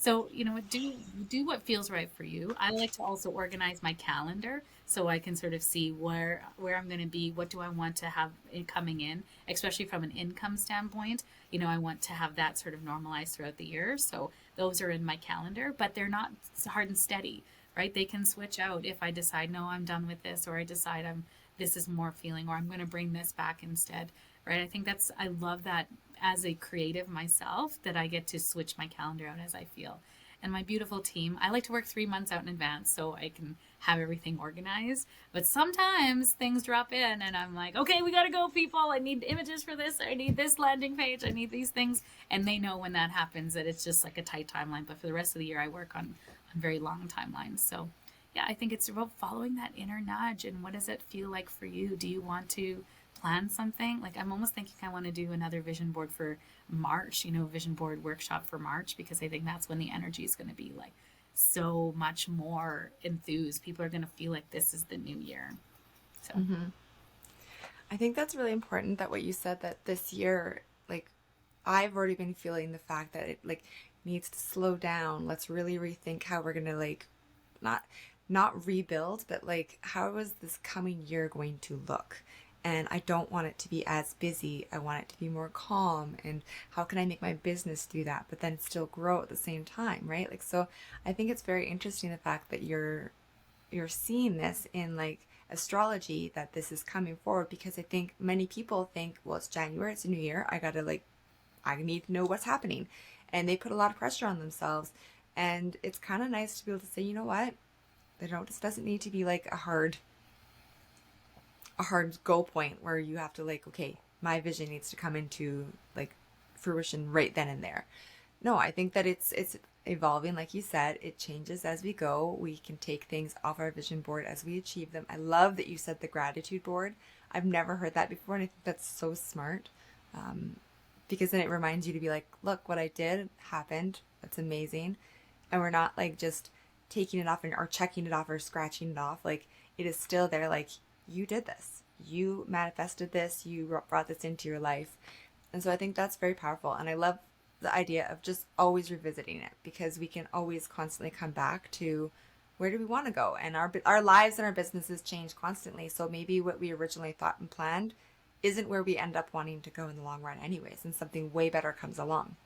So, do what feels right for you. I like to also organize my calendar so I can sort of see where I'm going to be, what do I want to have coming in, especially from an income standpoint. I want to have that sort of normalized throughout the year. So those are in my calendar, but they're not hard and steady, right? They can switch out if I decide, no, I'm done with this, or I decide this is more feeling, or I'm going to bring this back instead, right? I love that as a creative myself, that I get to switch my calendar out as I feel. and my beautiful team. I like to work 3 months out in advance so I can have everything organized. But sometimes things drop in and I'm like, okay, we got to go, people. I need images for this. I need this landing page. I need these things. And they know when that happens that it's just like a tight timeline. But for the rest of the year, I work on very long timelines. So yeah, I think it's about following that inner nudge. And what does it feel like for you? Do you want to plan something? Like, I'm almost thinking I want to do another vision board for March, vision board workshop for March, because I think that's when the energy is going to be like so much more enthused. People are going to feel like this is the new year. So, I think that's really important that what you said, that this year, like, I've already been feeling the fact that it like needs to slow down. Let's really rethink how we're gonna like not not rebuild, but like how is this coming year going to look? And I don't want it to be as busy. I want it to be more calm. And how can I make my business do that, but then still grow at the same time, right? Like, so I think it's very interesting the fact that you're seeing this in like astrology, that this is coming forward, because I think many people think, well, it's January, it's a new year, I need to know what's happening, and they put a lot of pressure on themselves. And it's kind of nice to be able to say, you know what, this doesn't need to be like a hard goal point where you have to like, okay, my vision needs to come into like fruition right then and there. No, I think that it's evolving. Like you said, it changes as we go. We can take things off our vision board as we achieve them. I love that you said the gratitude board. I've never heard that before, and I think that's so smart. Because then it reminds you to be like, look, what I did happened. That's amazing. And we're not like just taking it off or checking it off or scratching it off. Like, it is still there. Like, you did this. You manifested this. You brought this into your life. And so I think that's very powerful. And I love the idea of just always revisiting it, because we can always constantly come back to where do we want to go. And our lives and our businesses change constantly. So maybe what we originally thought and planned isn't where we end up wanting to go in the long run anyways, and something way better comes along.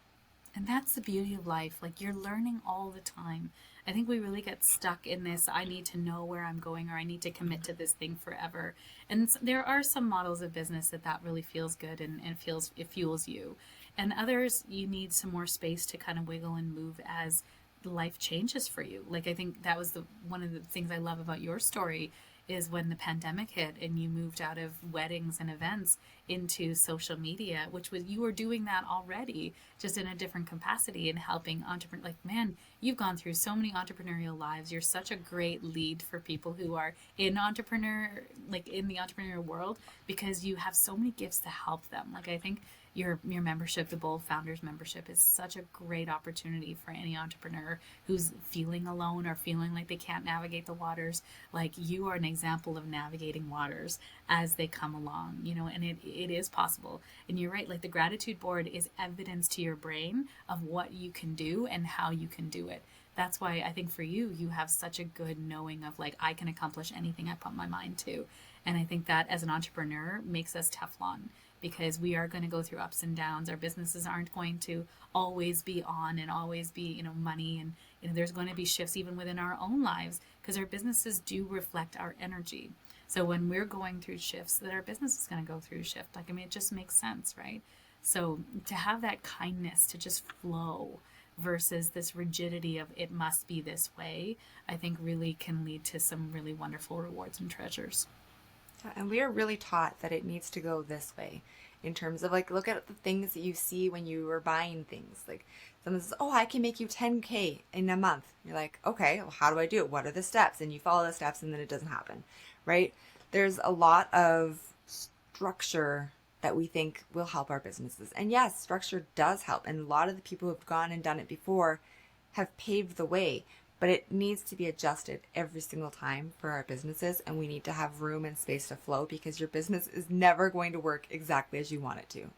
and that's the beauty of life. Like, you're learning all the time. I think we really get stuck in this, I need to know where I'm going, or I need to commit to this thing forever. And there are some models of business that really feels good, and it fuels you. And others, you need some more space to kind of wiggle and move as life changes for you. Like, I think that was the one of the things I love about your story, is when the pandemic hit and you moved out of weddings and events into social media, which was, you were doing that already, just in a different capacity, and helping entrepreneurs. Like, man, you've gone through so many entrepreneurial lives. You're such a great lead for people who are in the entrepreneurial world, because you have so many gifts to help them. Like, I think your membership, the Bold Founders membership, is such a great opportunity for any entrepreneur who's feeling alone or feeling like they can't navigate the waters. Like, you are an example of navigating waters as they come along, and it is possible. And you're right, like, the gratitude board is evidence to your brain of what you can do and how you can do it. That's why I think for you, you have such a good knowing of like, I can accomplish anything I put my mind to. And I think that as an entrepreneur makes us Teflon, because we are going to go through ups and downs. Our businesses aren't going to always be on and always be, money. And, there's going to be shifts even within our own lives, because our businesses do reflect our energy. So when we're going through shifts, that our business is going to go through a shift. Like, I mean, it just makes sense, right? So to have that kindness to just flow versus this rigidity of it must be this way, I think really can lead to some really wonderful rewards and treasures. And we are really taught that it needs to go this way, in terms of like, look at the things that you see when you are buying things. Like, someone says, oh, I can make you 10K in a month. You're like, okay, well, how do I do it? What are the steps? And you follow the steps, and then it doesn't happen, right? There's a lot of structure that we think will help our businesses. And yes, structure does help. And a lot of the people who have gone and done it before have paved the way, but it needs to be adjusted every single time for our businesses. And we need to have room and space to flow, because your business is never going to work exactly as you want it to.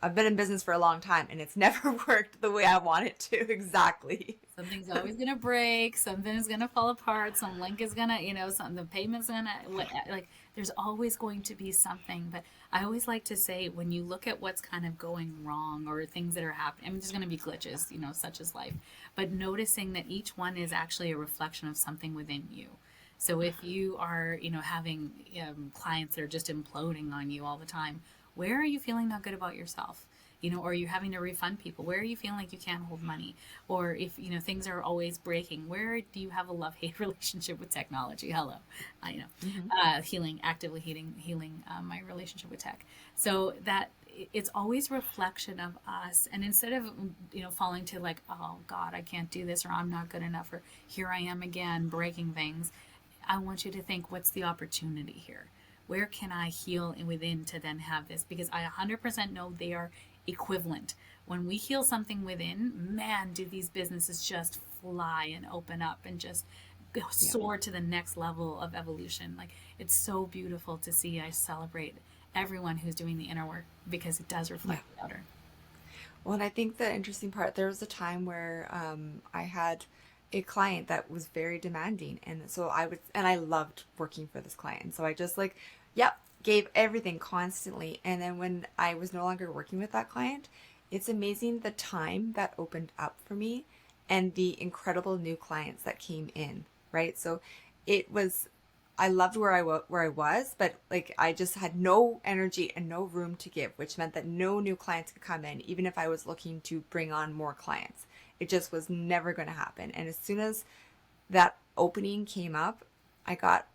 I've been in business for a long time, and it's never worked the way I want it to exactly. Something's always gonna break. Something is gonna fall apart. Some link is gonna, the payment's gonna, like. There's always going to be something. But I always like to say, when you look at what's kind of going wrong or things that are happening, I mean, there's gonna be glitches, such as life. But noticing that each one is actually a reflection of something within you. So if you are, having clients that are just imploding on you all the time, where are you feeling not good about yourself? or you're having to refund people, where are you feeling like you can't hold money, or if things are always breaking, where do you have a love-hate relationship with technology? Hello. Hmm. Healing, actively healing my relationship with tech. So that it's always reflection of us, and instead of falling to like, oh God, I can't do this, or I'm not good enough, or here I am again breaking things, I want you to think, what's the opportunity here? Where can I heal within to then have this? Because I 100% know they are equivalent. When we heal something within, man, do these businesses just fly and open up and just Yeah. soar to the next level of evolution. Like, it's so beautiful to see. I celebrate everyone who's doing the inner work because it does Yeah. reflect the outer. Well, and I think the interesting part, there was a time where I had a client that was very demanding. And so and I loved working for this client. So I just like, yep, gave everything constantly. And then when I was no longer working with that client, it's amazing the time that opened up for me and the incredible new clients that came in, right? So it was I loved where I was, but like I just had no energy and no room to give, which meant that no new clients could come in, even if I was looking to bring on more clients. It just was never going to happen. And as soon as that opening came up, I got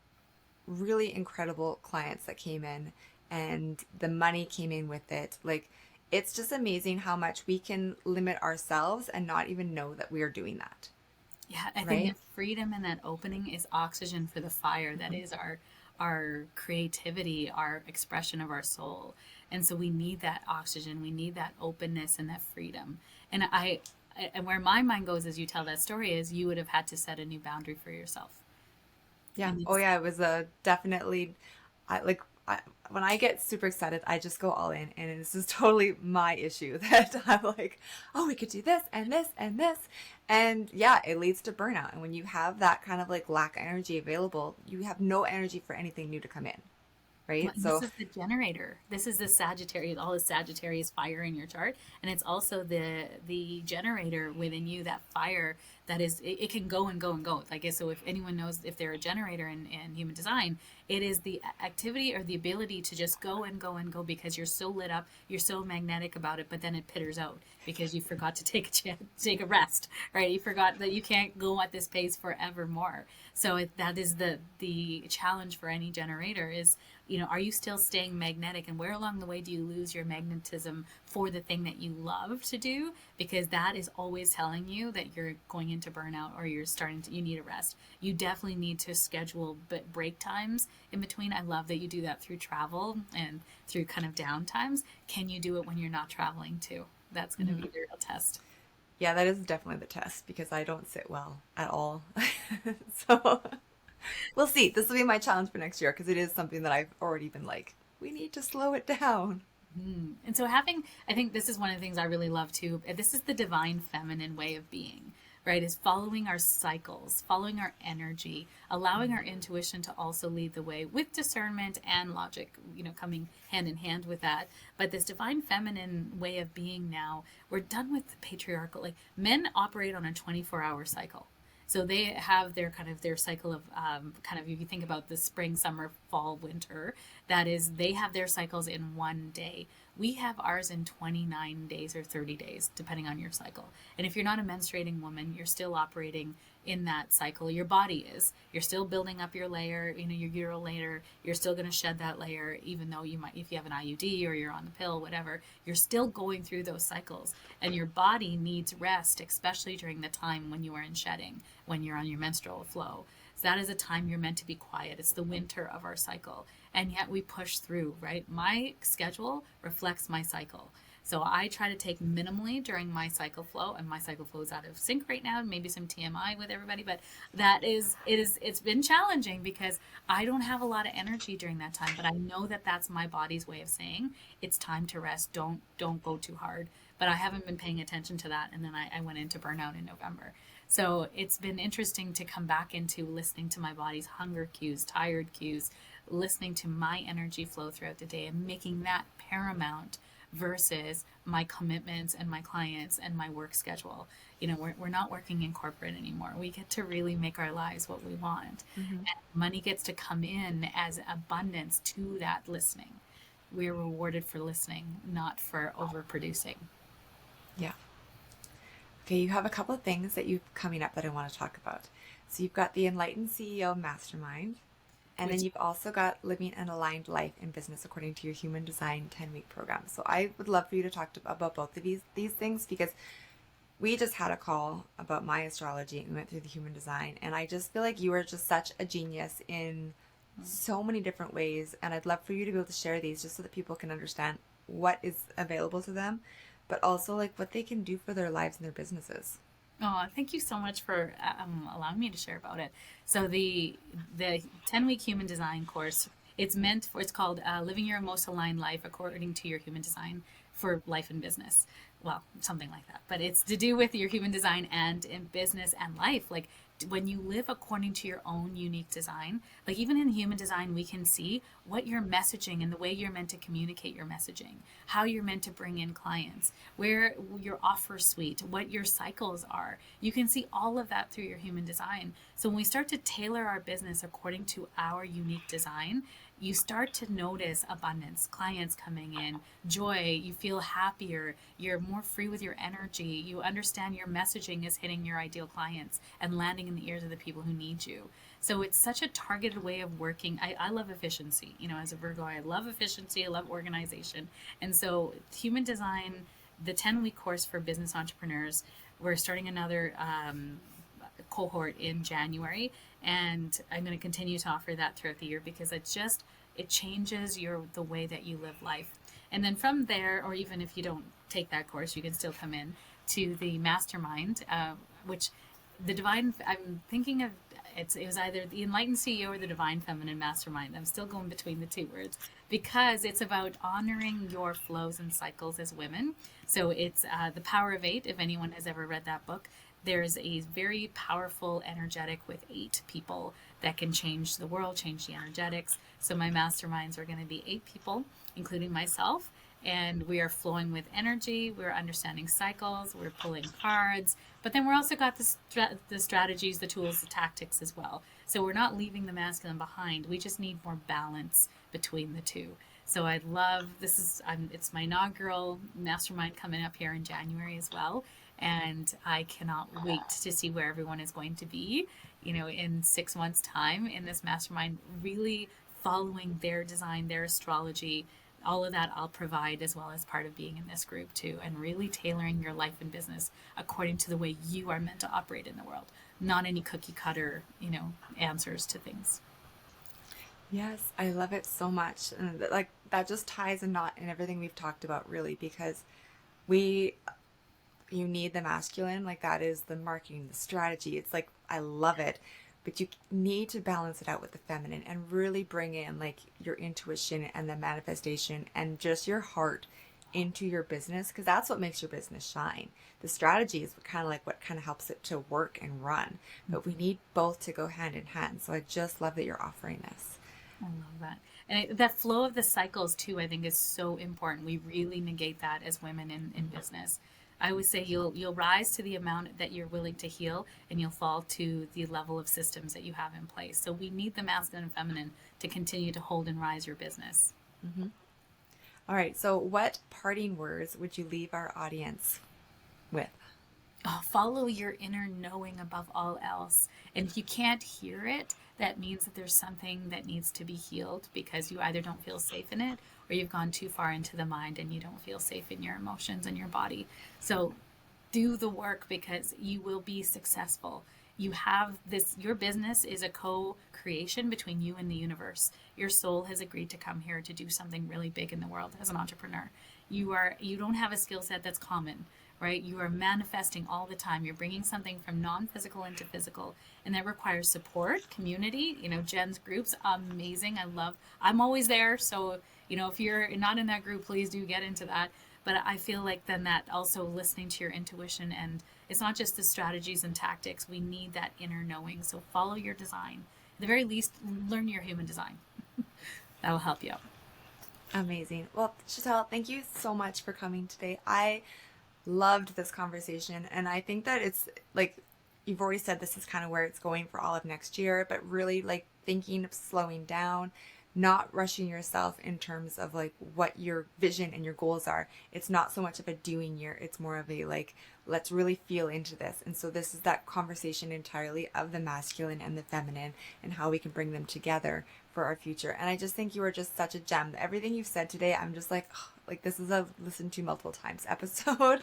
really incredible clients that came in, and the money came in with it. Like, it's just amazing how much we can limit ourselves and not even know that we are doing that, Yeah, I think right? that freedom and that opening is oxygen for the fire that Hmm. is our creativity, our expression of our soul. And so we need that oxygen, we need that openness and that freedom. And and where my mind goes as you tell that story is you would have had to set a new boundary for yourself. Yeah. And Oh, it's yeah. It was a definitely, I like, when I get super excited, I just go all in. And this is totally my issue that I'm like, oh, we could do this and this and this. And yeah, it leads to burnout. And when you have that kind of like lack energy available, you have no energy for anything new to come in. Well, Right. and this So, is the generator. This is the Sagittarius, all the Sagittarius fire in your chart, and it's also the generator within you. That fire that is, it can go and go and go. Like so, if anyone knows if they're a generator in human design, it is the activity or the ability to just go and go and go because you're so lit up, you're so magnetic about it, but then it pitters out because you forgot to take a chance, take a rest, right? You forgot that you can't go at this pace forevermore. So that is the challenge for any generator is, are you still staying magnetic, and where along the way do you lose your magnetism for the thing that you love to do? Because that is always telling you that you're going into burnout or you need a rest. You definitely need to schedule break times in between. I love that you do that through travel and through kind of down times. Can you do it when you're not traveling too? That's going to be mhm. the real test. Yeah, that is definitely the test because I don't sit well at all. So we'll see. This will be my challenge for next year because it is something that I've already been like, we need to slow it down. And so I think this is one of the things I really love too. This is the divine feminine way of being, right? Is following our cycles, following our energy, allowing our intuition to also lead the way with discernment and logic, coming hand in hand with that. But this divine feminine way of being now, we're done with the patriarchal, like men operate on a 24-hour cycle. So they have their cycle of kind of, if you think about the spring, summer, fall, winter, that is, they have their cycles in one day. We have ours in 29 days or 30 days, depending on your cycle. And if you're not a menstruating woman, you're still operating in that cycle. Your body is. You're still building up your layer, your uteral layer. You're still going to shed that layer, even though you might, if you have an IUD or you're on the pill, whatever, you're still going through those cycles. And your body needs rest, especially during the time when you are in shedding, when you're on your menstrual flow. So that is a time you're meant to be quiet. It's the winter of our cycle. And yet we push through, right? My schedule reflects my cycle. So I try to take minimally during my cycle flow, and my cycle flow is out of sync right now. Maybe some TMI with everybody, but it's been challenging because I don't have a lot of energy during that time. But I know that that's my body's way of saying it's time to rest. Don't go too hard. But I haven't been paying attention to that, and then I went into burnout in November. So it's been interesting to come back into listening to my body's hunger cues, tired cues, listening to my energy flow throughout the day and making that paramount versus my commitments and my clients and my work schedule. We're not working in corporate anymore. We get to really make our lives what we want. Hmm. And money gets to come in as abundance to that listening. we're rewarded for listening, not for overproducing. Yeah. Okay, you have a couple of things that you've coming up that I want to talk about. So you've got the Enlightened CEO Mastermind, and then Which you've also got Living an Aligned Life in Business According to Your Human Design 10-week program. So I would love for you to talk about both of these things, because we just had a call about my astrology and we went through the human design, and I just feel like you are just such a genius in so many different ways, and I'd love for you to be able to share these just so that people can understand what is available to them, but also like what they can do for their lives and their businesses. Oh, thank you so much for allowing me to share about it. So the 10-week human design course, it's meant for, it's called Living Your Most Aligned Life According to Your Human Design for Life and Business. Well, something like that. But it's to do with your human design and in business and life. Like when you live according to your own unique design, like even in human design, we can see what you're messaging and the way you're meant to communicate your messaging, how you're meant to bring in clients, where your offer suite, what your cycles are. You can see all of that through your human design. So when we start to tailor our business according to our unique design, you start to notice abundance, clients coming in, joy, you feel happier, you're more free with your energy, you understand your messaging is hitting your ideal clients and landing in the ears of the people who need you. So it's such a targeted way of working. I love efficiency. You know, as a Virgo, I love efficiency, I love organization. And so human design, the 10-week course for business entrepreneurs, we're starting another cohort in January, and I'm going to continue to offer that throughout the year because it changes the way that you live life. And then from there, or even if you don't take that course, you can still come in to the mastermind, which the divine. I'm thinking of it was either the enlightened CEO or the divine feminine mastermind. I'm still going between the two words because it's about honoring your flows and cycles as women. So it's the Power of Eight. If anyone has ever read that book, there's a very powerful energetic with 8 people that can change the world, change the energetics. So my masterminds are going to be 8 people, including myself, and we are flowing with energy. We're understanding cycles. We're pulling cards, but then we're also got the strategies, the tools, the tactics as well. So we're not leaving the masculine behind. We just need more balance between the two. So I love this is it's my inaugural mastermind coming up here in January as well, and I cannot wait to see where everyone is going to be, you know, in 6 months' time in this mastermind, really following their design, their astrology, all of that I'll provide as well as part of being in this group too, and really tailoring your life and business according to the way you are meant to operate in the world, not any cookie cutter, you know, answers to things. Yes, I love it so much. And like that just ties a knot in everything we've talked about, really, because we you need the masculine, like that is the marketing, the strategy. It's like I love it, but you need to balance it out with the feminine and really bring in like your intuition and the manifestation and just your heart into your business, because that's what makes your business shine. The strategy is kind of like what kind of helps it to work and run, but we need both to go hand in hand. So I just love that you're offering this. I love that. And that flow of the cycles too, I think is so important. We really negate that as women in business. I always say you'll rise to the amount that you're willing to heal, and you'll fall to the level of systems that you have in place. So we need the masculine and feminine to continue to hold and rise your business. Mm-hmm. All right, so what parting words would you leave our audience with? Follow your inner knowing above all else. And if you can't hear it, that means that there's something that needs to be healed because you either don't feel safe in it or you've gone too far into the mind and you don't feel safe in your emotions and your body. So do the work because you will be successful. You have this, your business is a co creation between you and the universe. Your soul has agreed to come here to do something really big in the world as an entrepreneur. You don't have a skill set that's common, right? You are manifesting all the time. You're bringing something from non-physical into physical, and that requires support, community. You know, Jen's group's amazing. I'm always there. So, you know, if you're not in that group, please do get into that. But I feel like then that also listening to your intuition, and it's not just the strategies and tactics. We need that inner knowing. So follow your design. At the very least, learn your human design. That will help you out. Amazing. Well, Sheetal, thank you so much for coming today. I loved this conversation, and I think that it's like you've already said this is kind of where it's going for all of next year, but really like thinking of slowing down, not rushing yourself in terms of like what your vision and your goals are. It's not so much of a doing year, it's more of a like, let's really feel into this. And so this is that conversation entirely of the masculine and the feminine and how we can bring them together for our future. And I just think you are just such a gem. Everything you've said today, I'm just like, oh, like this is a listened to multiple times episode.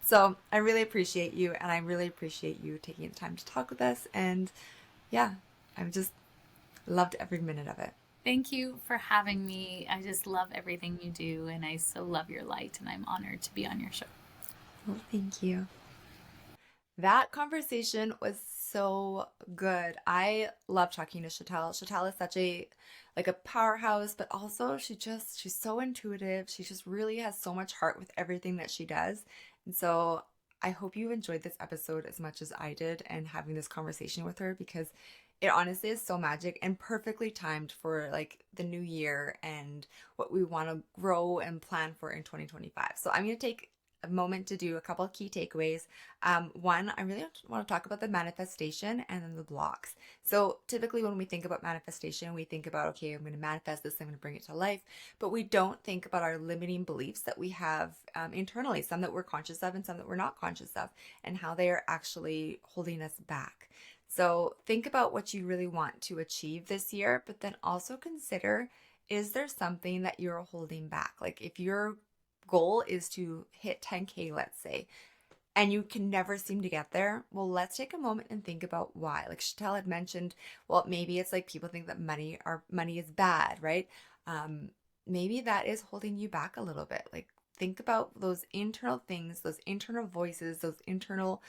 So I really appreciate you, and I really appreciate you taking the time to talk with us. And yeah, I've just loved every minute of it. Thank you for having me. I just love everything you do, and I so love your light, and I'm honored to be on your show. Well, thank you. That conversation was so good. I love talking to Sheetal. Sheetal is such a like a powerhouse, but also she's so intuitive. She just really has so much heart with everything that she does. And so I hope you enjoyed this episode as much as I did and having this conversation with her, because it honestly is so magic and perfectly timed for like the new year and what we want to grow and plan for in 2025. So I'm going to take a moment to do a couple of key takeaways. One, I really want to talk about the manifestation and then the blocks. So typically when we think about manifestation, we think about, okay, I'm going to manifest this, I'm going to bring it to life, but we don't think about our limiting beliefs that we have internally, some that we're conscious of and some that we're not conscious of, and how they are actually holding us back. So think about what you really want to achieve this year, but then also consider, is there something that you're holding back? Like if your goal is to hit 10K, let's say, and you can never seem to get there, well, let's take a moment and think about why. Like Sheetal had mentioned, well, maybe it's like people think that money is bad, right? Maybe that is holding you back a little bit. Like think about those internal things, those internal voices, those internal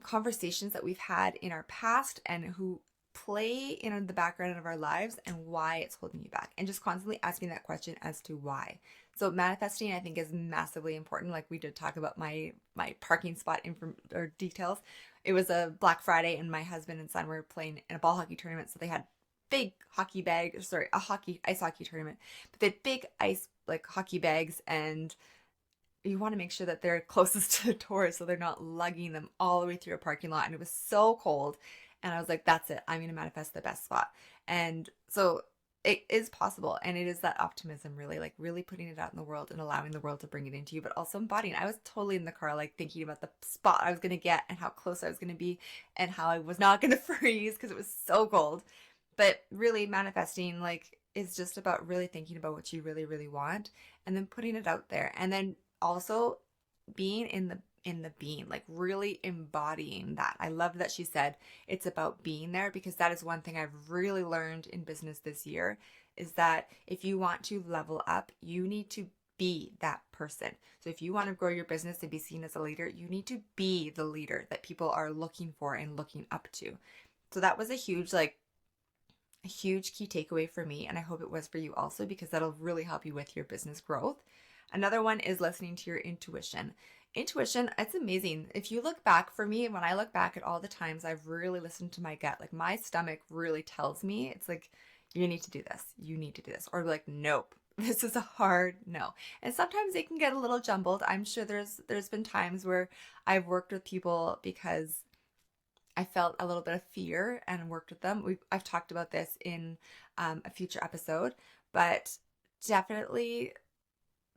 conversations that we've had in our past and who play in the background of our lives and why it's holding you back, and just constantly asking that question as to why. So manifesting, I think, is massively important. Like we did talk about my parking spot or details. It was a Black Friday and my husband and son were playing in a ball hockey tournament, so they had big hockey bag, sorry, ice hockey tournament, but they had big ice like hockey bags, and you want to make sure that they're closest to the doors so they're not lugging them all the way through a parking lot. And it was so cold. And I was like, that's it. I'm going to manifest the best spot. And so it is possible. And it is that optimism, really, like really putting it out in the world and allowing the world to bring it into you, but also embodying. I was totally in the car, like thinking about the spot I was going to get and how close I was going to be and how I was not going to freeze because it was so cold. But really manifesting, like, is just about really thinking about what you really, really want and then putting it out there. And then also being in the being, like really embodying that. I love that she said it's about being there, because that is one thing I've really learned in business this year, is that if you want to level up, you need to be that person. So if you want to grow your business and be seen as a leader, you need to be the leader that people are looking for and looking up to. So that was a huge key takeaway for me, and I hope it was for you also, because that'll really help you with your business growth. Another one is listening to your intuition. Intuition, it's amazing. If you look back, for me, when I look back at all the times I've really listened to my gut, like my stomach really tells me, it's like, you need to do this, you need to do this, or like, nope, this is a hard no. And sometimes it can get a little jumbled. I'm sure there's been times where I've worked with people because I felt a little bit of fear and worked with them. I've talked about this in a future episode, but definitely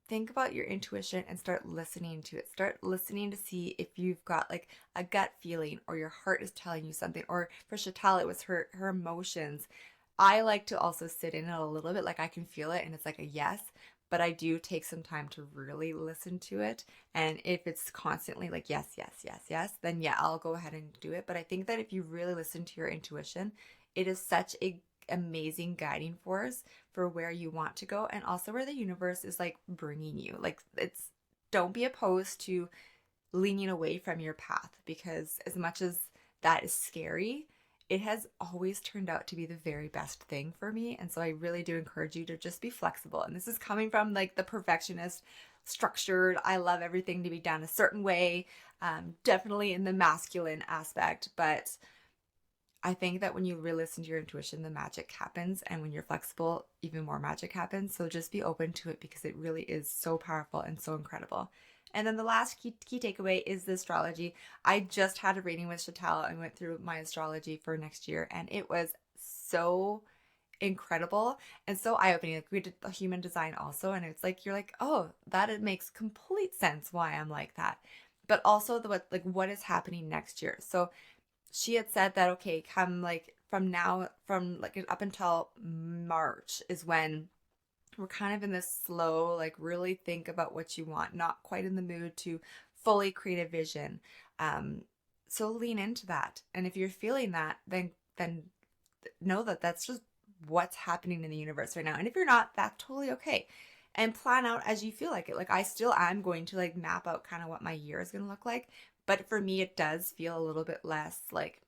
think about your intuition and start listening to it. Start listening to see if you've got like a gut feeling, or your heart is telling you something. Or for Sheetal, it was her emotions. I like to also sit in it a little bit, like I can feel it and it's like a yes, but I do take some time to really listen to it. And if it's constantly like yes, yes, yes, yes, then yeah, I'll go ahead and do it. But I think that if you really listen to your intuition, it is such a amazing guiding force for where you want to go, and also where the universe is like bringing you. Like, it's, don't be opposed to leaning away from your path, because as much as that is scary, it has always turned out to be the very best thing for me. And so I really do encourage you to just be flexible. And this is coming from like the perfectionist, structured, I love everything to be done a certain way, definitely in the masculine aspect. But I think that when you really listen to your intuition, the magic happens. And when you're flexible, even more magic happens. So just be open to it, because it really is so powerful and so incredible. And then the last key takeaway is the astrology. I just had a reading with Sheetal and went through my astrology for next year, and it was so incredible and so eye-opening. Like we did the human design also, and it's like you're like, oh, that it makes complete sense why I'm like that. But also what is happening next year. So she had said that, okay, come like from now, from like up until March is when we're kind of in this slow, like really think about what you want, not quite in the mood to fully create a vision. So lean into that. And if you're feeling that, then know that that's just what's happening in the universe right now. And if you're not, that's totally okay. And plan out as you feel like it. Like I still am going to like map out kind of what my year is going to look like. But for me, it does feel a little bit less like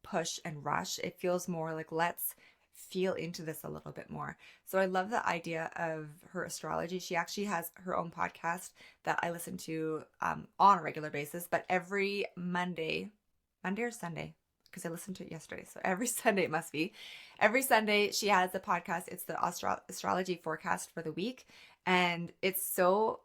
push and rush. It feels more like let's feel into this a little bit more. So I love the idea of her astrology. She actually has her own podcast that I listen to on a regular basis, but every Monday or Sunday, because I listened to it yesterday. So every Sunday it must be. Every Sunday she has a podcast. It's the astrology forecast for the week. And it's so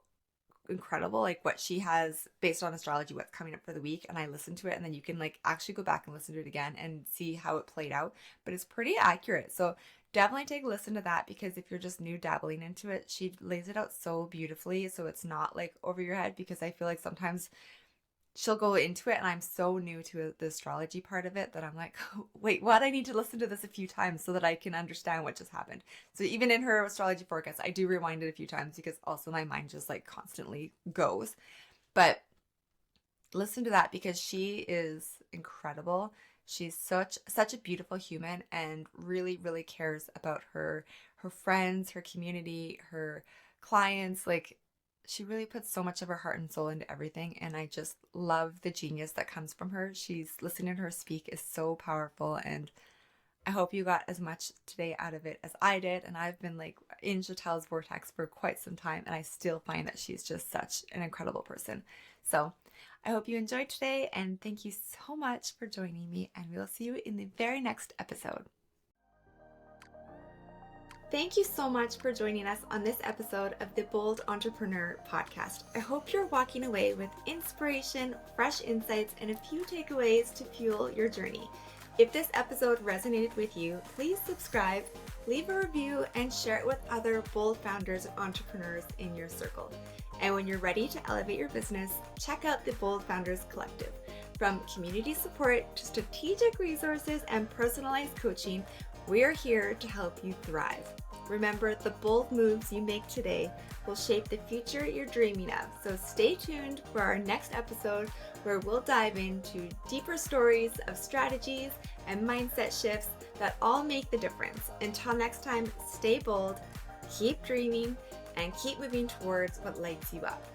incredible, like what she has based on astrology, what's coming up for the week. And I listen to it, and then you can like actually go back and listen to it again and see how it played out. But it's pretty accurate. So definitely take a listen to that, because if you're just new dabbling into it, she lays it out so beautifully. So it's not like over your head, because I feel like sometimes she'll go into it and I'm so new to the astrology part of it that I'm like, wait, what? I need to listen to this a few times so that I can understand what just happened. So even in her astrology forecast, I do rewind it a few times, because also my mind just like constantly goes. But listen to that, because she is incredible. She's such a beautiful human, and really, really cares about her friends, her community, her clients. Like she really puts so much of her heart and soul into everything, and I just love the genius that comes from her. She's listening to her speak is so powerful, and I hope you got as much today out of it as I did. And I've been like in Sheetal's vortex for quite some time, and I still find that she's just such an incredible person. So I hope you enjoyed today, and thank you so much for joining me, and we'll see you in the very next episode. Thank you so much for joining us on this episode of the Bold Entrepreneur Podcast. I hope you're walking away with inspiration, fresh insights, and a few takeaways to fuel your journey. If this episode resonated with you, please subscribe, leave a review, and share it with other bold founders and entrepreneurs in your circle. And when you're ready to elevate your business, check out the Bold Founders Collective. From community support to strategic resources and personalized coaching, we're here to help you thrive. Remember, the bold moves you make today will shape the future you're dreaming of. So stay tuned for our next episode, where we'll dive into deeper stories of strategies and mindset shifts that all make the difference. Until next time, stay bold, keep dreaming, and keep moving towards what lights you up.